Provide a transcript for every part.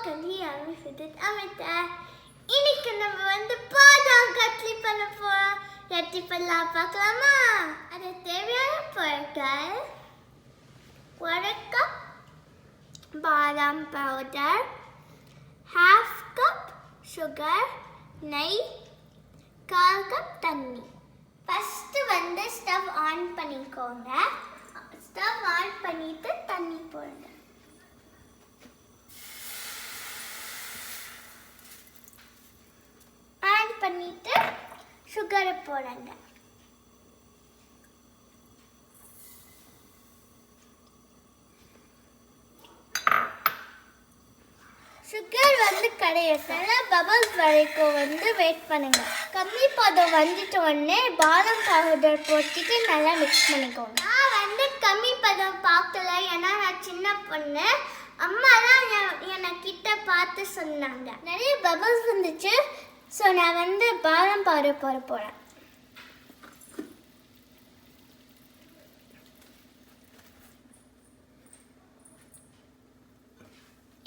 Katli இன்னைக்கு நம்ம பாதாம் கட்லி பண்ண போறோம். எப்படி பண்ணலாம் பார்க்கலாமா? அது தேவையான பொருட்கள்: 1 கப் பாதாம் பவுடர், 1/2 கப் சுகர், நெய், 1/4 கப் தண்ணி. ஃபர்ஸ்ட் ஸ்டவ் ஆன் பண்ணிக்கோங்க. ஸ்டவ் ஆன் பண்ணிட்டு தண்ணி போடுங்க. ஆன் பண்ணிட்டு சுகரை போடுங்க. சுகர் கரையறதுல பபிள்ஸ் வரைக்கும் வெயிட் பண்ணுங்க. கம்மி பதம் வந்துட்ட உடனே பாதாம் பவுடர் போட்டுட்டு நல்லா மிக்ஸ் பண்ணிக்கோங்க. நான் கம்மி பதம் பார்க்கல, ஏன்னா நான் சின்ன பொண்ணு. அம்மா தான் கிட்ட பார்த்து சொன்னாங்க. நிறைய பபிள்ஸ் வந்துச்சு. ஸோ நான் பாதாம் பவுடர் போட போகிறேன்.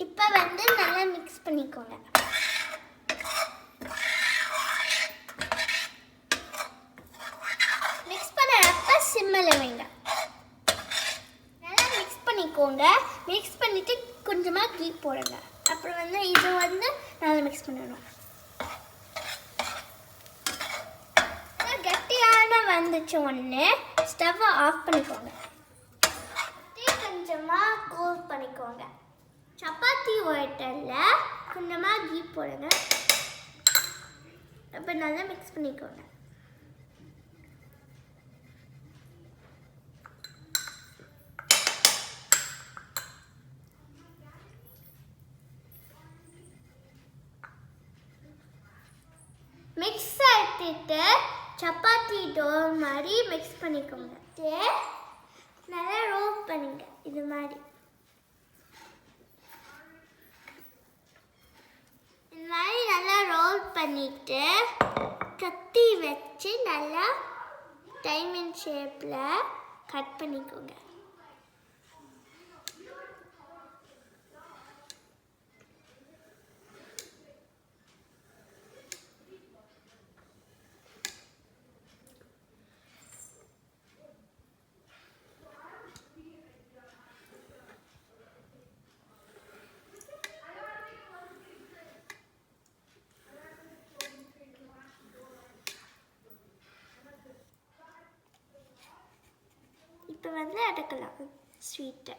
இப்போ நல்லா மிக்ஸ் பண்ணிக்கோங்க. மிக்ஸ் பண்ணுறப்ப சிம்மில் வைங்க. நல்லா மிக்ஸ் பண்ணிக்கோங்க. மிக்ஸ் பண்ணிவிட்டு கொஞ்சமாக கீ போடுங்க. அப்புறம் இது நல்லா மிக்ஸ் பண்ணணும். கட்டியான வந்துச்சு ஒன்று ஸ்டவ்வை ஆஃப் பண்ணிக்கோங்க. கொஞ்சமாக கூல் பண்ணிக்கோங்க. சப்பாத்தி ஒட்டலில் கொஞ்சமாக கீ போடுங்க. இப்போ நல்லா மிக்ஸ் பண்ணிக்கோங்க. மிக்ஸ் ஆகிட்டு சப்பாத்தி டோர் மாதிரி மிக்ஸ் பண்ணிக்கோங்க. நல்லா ரோல் பண்ணுங்க. இது மாதிரி நல்லா ரோல் பண்ணிட்டு கத்தி வச்சு நல்லா டைமண்ட் ஷேப்பில் கட் பண்ணிக்கோங்க. இப்போ அடக்கலாம் ஸ்வீட்டை.